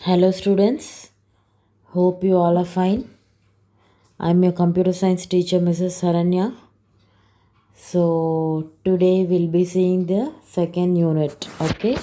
Hello students, hope you all are fine. I'm your computer science teacher Mrs. Saranya. So today we'll be seeing the second unit, okay?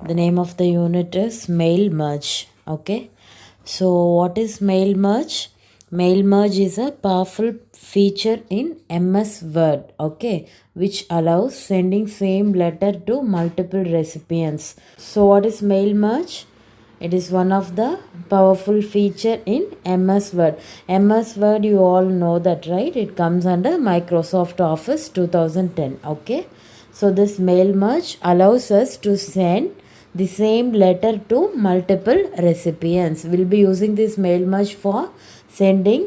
The name of the unit is mail merge, okay? So what is mail merge? Mail merge is a powerful feature in MS Word, okay, which allows sending same letter to multiple recipients. So what is mail merge? It is one of the powerful feature in MS Word. MS Word, you all know that, right? It comes under Microsoft Office 2010. Okay. So this mail merge allows us to send the same letter to multiple recipients. We'll be using this mail merge for sending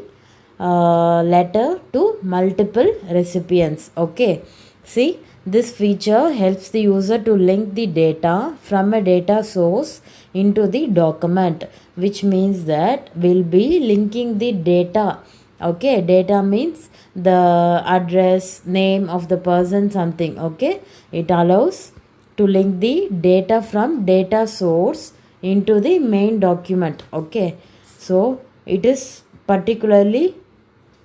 letter to multiple recipients. Okay. See, this feature helps the user to link the data from a data source into the document, which means that we'll be linking the data. Okay, data means the address, name of the person, something. Okay, it allows to link the data from data source into the main document. Okay, so it is particularly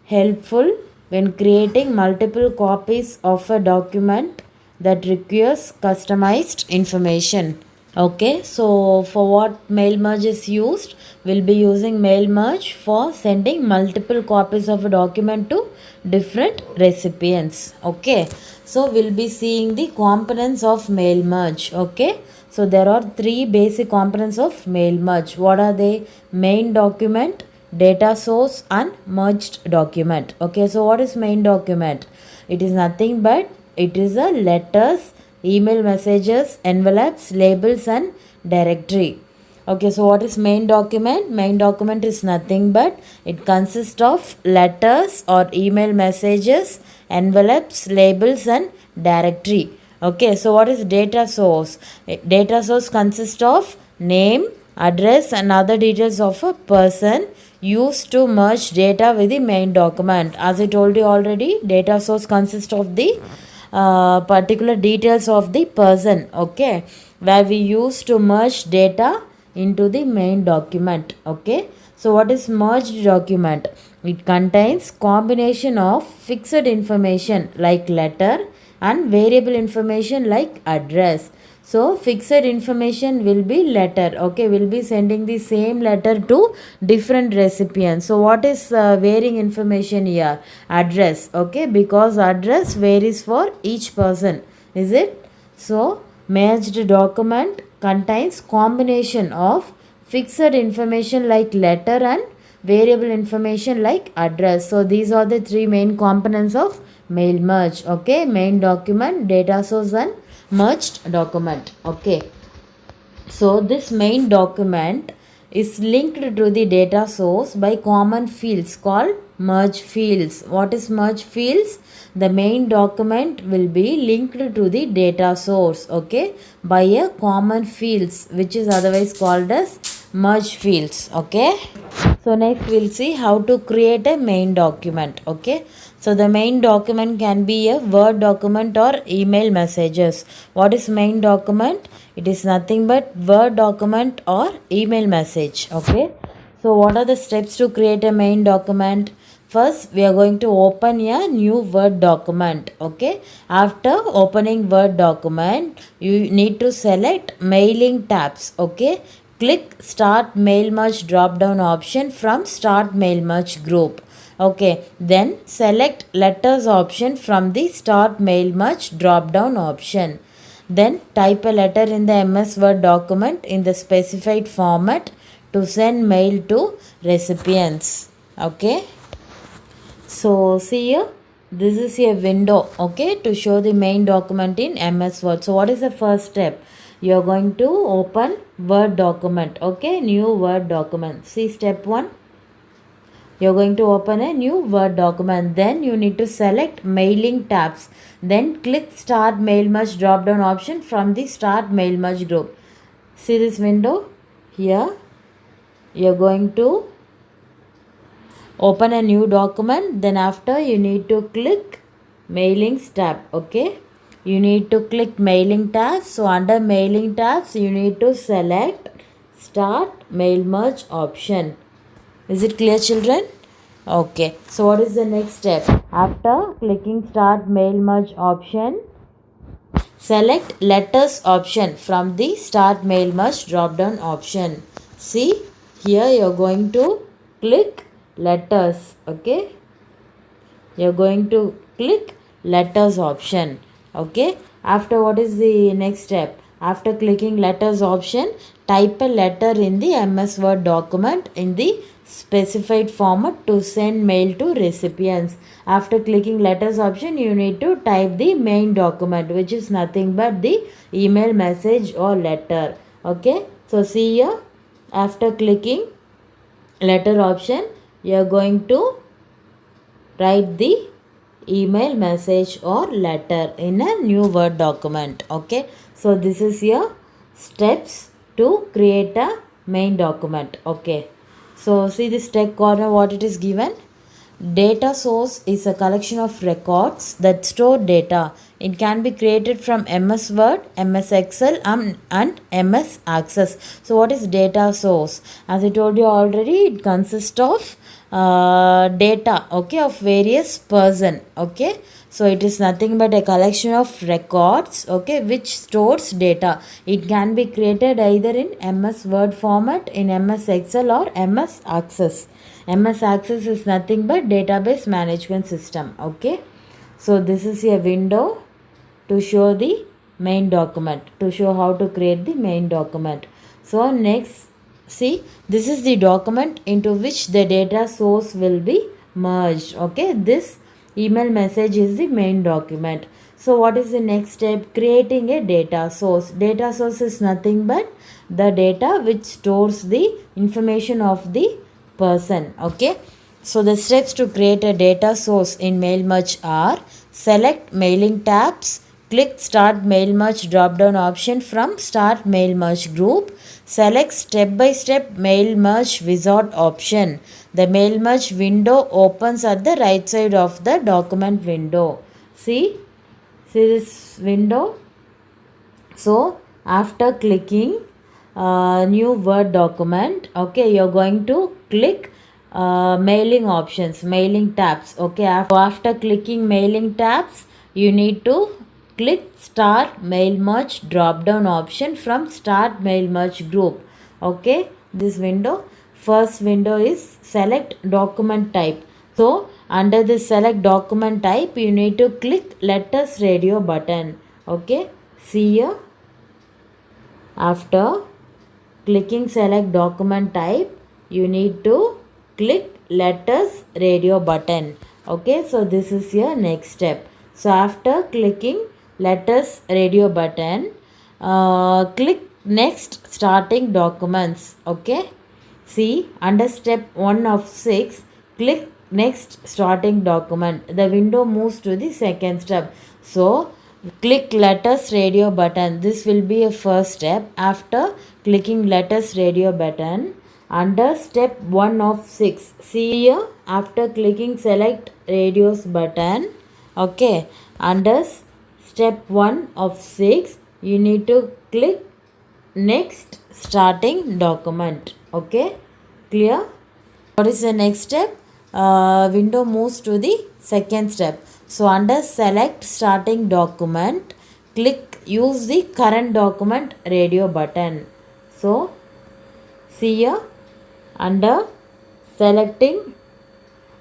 helpful when creating multiple copies of a document that requires customized information. Okay, so for what mail merge is used, we'll be using mail merge for sending multiple copies of a document to different recipients. Okay, so we'll be seeing the components of mail merge. Okay, so there are three basic components of mail merge. What are they? Main document, data source, and merged document. Okay, so what is main document? It is nothing but it is a letters, email messages, envelopes, labels, and directory. Okay, so what is main document? Main document is nothing but it consists of letters or email messages, envelopes, labels, and directory. Okay, so what is data source? Data source consists of name, address, and other details of a person used to merge data with the main document. As I told you already, data source consists of the particular details of the person, okay, where we use to merge data into the main document. Okay, so what is merged document? It contains combination of fixed information like letter and variable information like address. So fixed information will be letter. Okay, we'll be sending the same letter to different recipients. So what is varying information here? Address. Okay, because address varies for each person. Is it? So merged document contains combination of fixed information like letter and variable information like address. So these are the three main components of mail merge. Okay, main document, data source, and merged document. Okay, so this main document is linked to the data source by common fields called merge fields. What is merge fields? The main document will be linked to the data source, okay, by a common fields, which is otherwise called as merge fields. Okay, so next we'll see how to create a main document. Okay, so the main document can be a Word document or email messages. What is main document? It is nothing but Word document or email message. Okay, so what are the steps to create a main document? First, we are going to open a new Word document. Okay, after opening Word document, you need to select mailing tabs. Okay, click Start Mail Merge drop down option from Start Mail Merge group. Okay, then select Letters option from the Start Mail Merge drop down option. Then type a letter in the MS Word document in the specified format to send mail to recipients. Okay, so see here, this is a window, okay, to show the main document in MS Word. So what is the first step? You are going to open Word document. Okay, new Word document. See step 1. You are going to open a new Word document. Then you need to select mailing tabs. Then click Start Mail Merge drop down option from the Start Mail Merge group. See this window here. You are going to open a new document. Then after you need to click Mailings tab. Okay, you need to click Mailing tabs. So under Mailing tabs you need to select start mail merge option. Is it clear, children? Okay, so what is the next step? After clicking start mail merge option, select letters option from the start mail merge drop down option. See, here you are going to click letters. Okay, you are going to click letters option. Okay, after, what is the next step? After clicking letters option, type a letter in the MS Word document in the specified format to send mail to recipients. After clicking letters option, you need to type the main document, which is nothing but the email, message or letter. Okay, so see here, after clicking letter option, you are going to write the email, message or letter in a new Word document. Okay, so this is your steps to create a main document. Okay, so see this tech corner, what it is given. Data source is a collection of records that store data. It can be created from MS Word, MS Excel and MS Access. So what is data source? As I told you already, it consists of data, okay, of various person. Okay, so it is nothing but a collection of records, okay, which stores data. It can be created either in MS Word format, in MS Excel or MS Access. MS Access is nothing but database management system. Okay, so this is a window to show the main document, to show how to create the main document. So next, see, this is the document into which the data source will be merged. Okay, this email message is the main document. So what is the next step? Creating a data source. Data source is nothing but the data which stores the information of the person. Okay, so the steps to create a data source in mail merge are: select mailing tabs, click start mail merge drop down option from start mail merge group, select step by step mail merge wizard option. The mail merge window opens at the right side of the document window. See this window. So after clicking new Word document, okay, you're going to click mailing options, mailing tabs. Okay, after clicking mailing tabs, you need to click start mail merge drop down option from start mail merge group. Okay, this window, first window is select document type. So under the select document type, you need to click letters radio button. Okay, see here, after clicking select document type, you need to click letters radio button. Okay, so this is your next step. So after clicking letters radio button, click next starting documents. Okay, see, under step 1 of 6, click next starting document. The window moves to the second step. So click letters radio button. This will be a first step. After clicking letters radio button, under step 1 of 6, see here, after clicking select radios button, okay, under step 1 of 6, you need to click next starting document. Okay, clear? What is the next step? Window moves to the second step. So under select starting document, click use the current document radio button. So see here, under selecting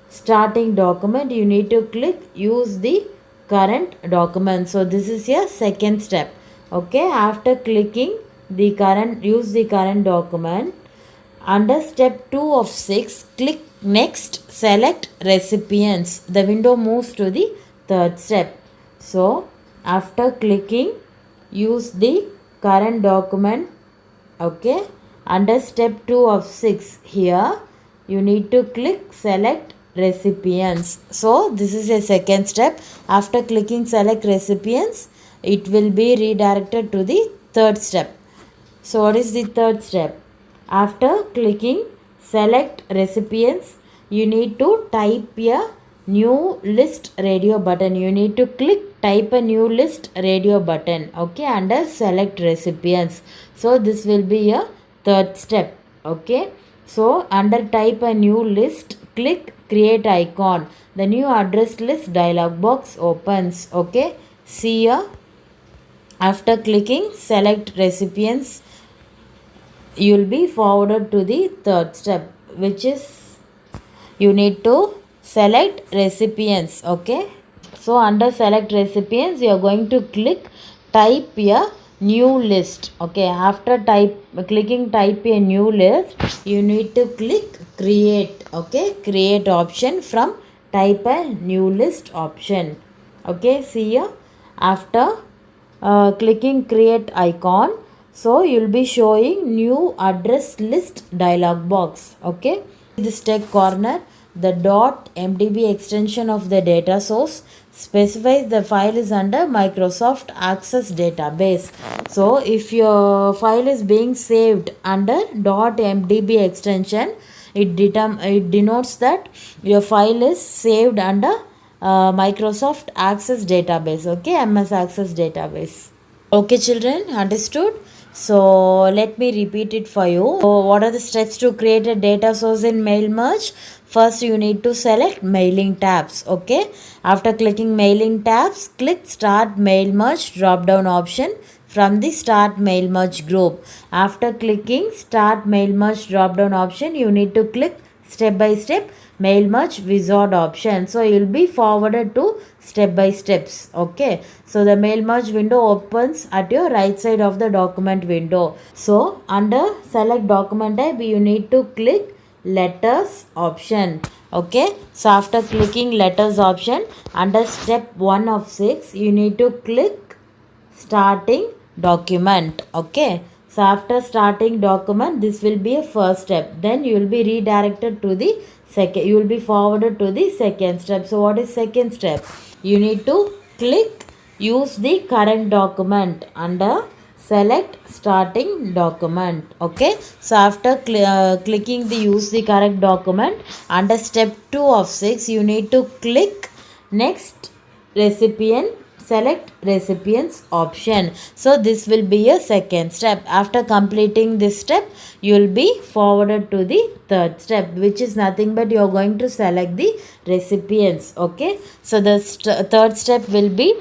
starting document, you need to click use the current document. So this is your second step. Okay, after clicking the current, use the current document, under step 2 of 6, click next select recipients. The window moves to the third step. So after clicking use the current document, okay, under step 2 of 6, here you need to click select recipients. So this is a second step. After clicking select recipients, it will be redirected to the third step. So what is the third step? After clicking select recipients, you need to type a new list radio button. You need to type a new list radio button, okay, under select recipients. So this will be a third step. Okay, so under type a new list, click create icon. The new address list dialog box opens. Okay, see here, after clicking select recipients, you will be forwarded to the third step, which is you need to select recipients. Okay, so under select recipients, you are going to click type a new list. Okay, after clicking type a new list, you need to click create. Okay, create option from type a new list option. Okay, see here, after clicking create icon, so you'll be showing new address list dialog box. Okay, this text corner, the .mdb extension of the data source specifies the file is under Microsoft Access database. So if your file is being saved under .mdb extension, it denotes that your file is saved under Microsoft Access database. Okay, MS Access database. Okay, children, understood? So let me repeat it for you. So what are the steps to create a data source in mail merge? First, you need to select mailing tabs. Okay, after clicking mailing tabs, click start mail merge drop down option from the start mail merge group. After clicking start mail merge drop down option, you need to click step by step mail merge wizard option. So you'll be forwarded to step by steps. Okay, so the mail merge window opens at your right side of the document window. So under select document type, you need to click letters option. Okay, so after clicking letters option, under step 1 of 6, you need to click starting document. Okay, so after starting document, this will be a first step. Then you will be redirected to the second, you will be forwarded to the second step. So what is second step? You need to click use the current document under select starting document. Okay, so after clicking the use the correct document, under step 2 of 6, you need to click next recipient, select recipients option. So this will be a second step. After completing this step, you will be forwarded to the third step, which is nothing but you are going to select the recipients. Okay, so the third step will be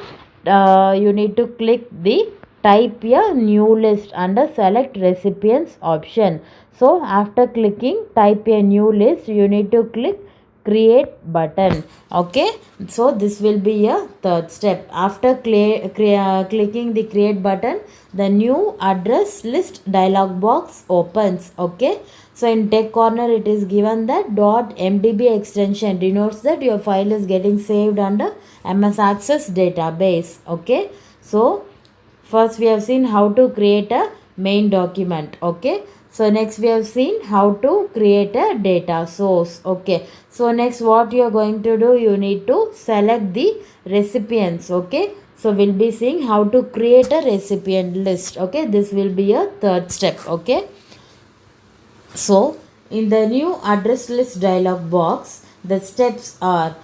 you need to click the type a new list under select recipients option. So after clicking type a new list, you need to click create button. Okay, so this will be a third step. After clicking the create button, the new address list dialog box opens. Okay, so in tech corner it is given that .mdb extension denotes that your file is getting saved under MS Access database. Okay, so first we have seen how to create a main document. Okay, so next we have seen how to create a data source. Okay, so next what you are going to do, you need to select the recipients. Okay, so we'll be seeing how to create a recipient list. Okay, this will be a third step. Okay, so in the new address list dialog box, the steps are,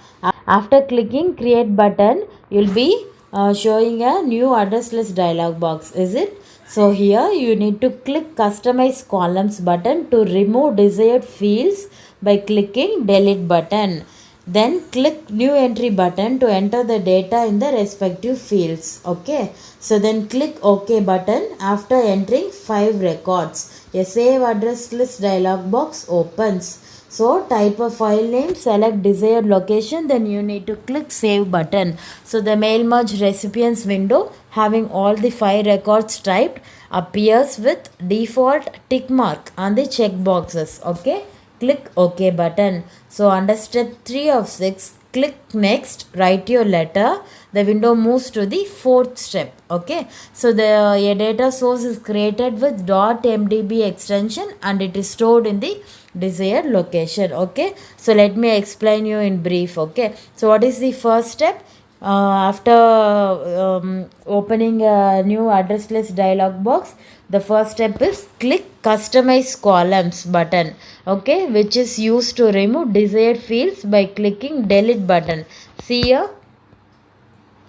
after clicking create button, you'll be showing a new address list dialog box. Is it? So here you need to click customize columns button to remove desired fields by clicking delete button. Then click new entry button to enter the data in the respective fields. Okay, so then click OK button after entering 5 records. A save address list dialog box opens. So type a file name, select desired location, then you need to click save button. So the mail merge recipients window having all the 5 records typed appears with default tick mark on the check boxes. Okay, click OK button. So under step 3 of 6, click next, write your letter. The window moves to the fourth step. Okay, so a data source is created with .mdb extension and it is stored in the desired location. Okay, so let me explain you in brief. Okay, so what is the first step? After opening a new address list dialog box, the first step is click customize columns button. Okay, which is used to remove desired fields by clicking delete button. See here,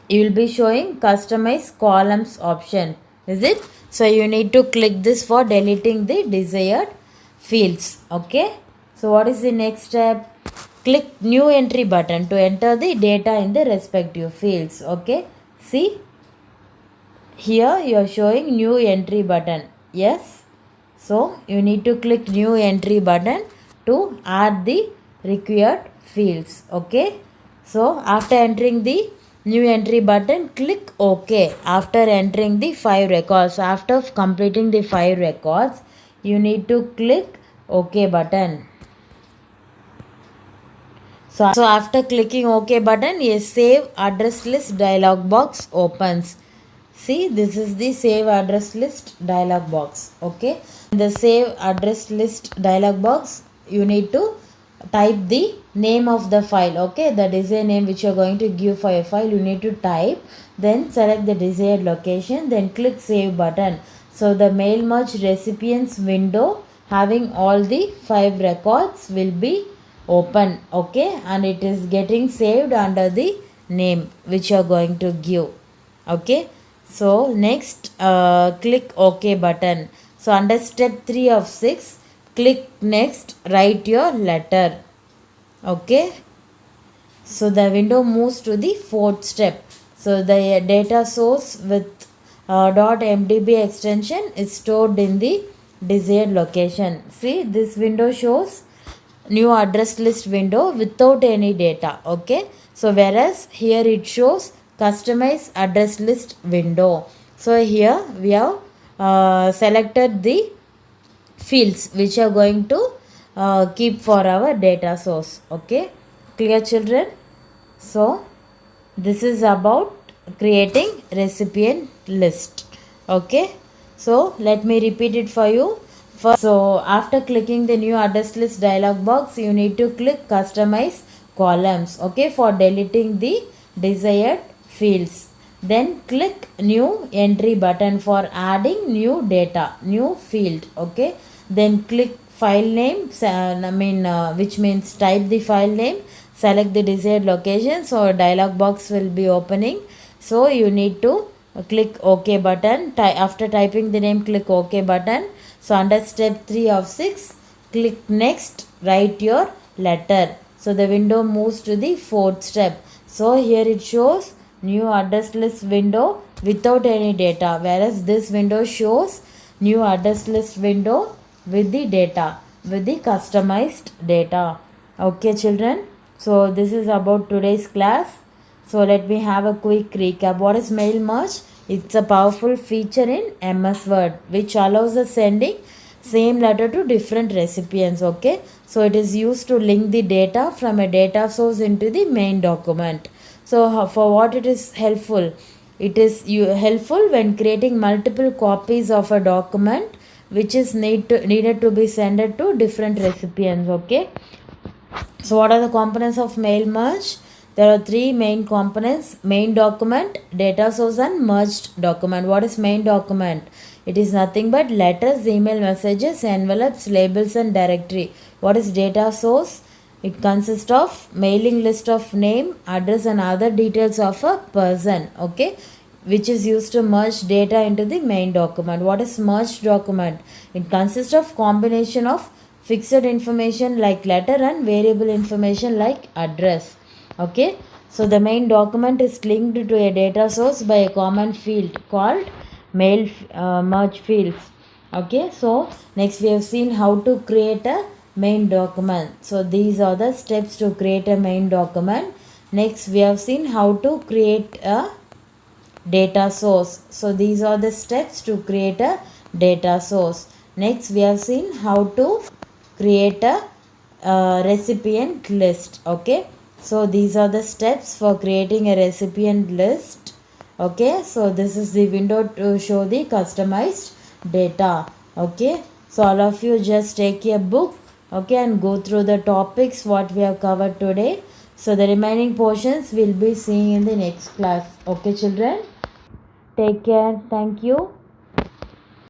you will be showing customize columns option. Is it? So you need to click this for deleting the desired fields. Okay. So what is the next step? Click new entry button to enter the data in the respective fields. Okay. See, here you are showing new entry button. Yes. So you need to click new entry button to add the required fields. Okay. So after entering the new entry button, click OK. After entering the 5 records, after completing the 5 records, you need to click OK button. So after clicking OK button, a save address list dialog box opens. See, this is the save address list dialog box. Okay. In the save address list dialog box, you need to type the name of the file. Okay. The desired name which you are going to give for your file, you need to type. Then select the desired location. Then click save button. So the mail merge recipients window having all the 5 records will be open. Okay. And it is getting saved under the name which you are going to give. Okay. So next click OK button. So under step 3 of 6, click next, write your letter. Okay. So the window moves to the 4th step. So the data source with .mdb extension is stored in the desired location. See, this window shows new address list window without any data. Okay. So whereas here it shows customize address list window. So here we have selected the fields which are going to keep for our data source. Okay. Clear, children? So this is about creating recipient list. Okay. So let me repeat it for you. So after clicking the new address list dialog box, you need to click customize columns. Okay, for deleting the desired fields. Then click new entry button for adding new data, new field. Okay. Then click file name, which means type the file name, select the desired location. So dialog box will be opening. So you need to click OK button. After typing the name, click OK button. So under step 3 of 6, click next, write your letter. So the window moves to the 4th step. So here it shows new address list window without any data, whereas this window shows new address list window with the data, with the customized data. Okay, children. So this is about today's class. So let me have a quick recap. What is mail merge? It's a powerful feature in MS Word which allows the sending same letter to different recipients. Okay. So it is used to link the data from a data source into the main document. So for what it is helpful? It is helpful when creating multiple copies of a document which is needed to be sent to different recipients. Okay. So what are the components of mail merge? There are 3 main components: main document, data source and merged document. What is main document? It is nothing but letters, email messages, envelopes, labels and directory. What is data source? It consists of mailing list of name, address and other details of a person. Okay, which is used to merge data into the main document. What is merged document? It consists of combination of fixed information like letter and variable information like address. Okay, so the main document is linked to a data source by a common field called mail merge fields. Okay, so next we have seen how to create a main document. So these are the steps to create a main document. Next we have seen how to create a data source. So these are the steps to create a data source. Next we have seen how to create a recipient list. Okay, so these are the steps for creating a recipient list. Okay, so this is the window to show the customized data. Okay, so all of you just take a book, okay, and go through the topics what we have covered today. So the remaining portions we'll be seeing in the next class. Okay, children, take care. Thank you.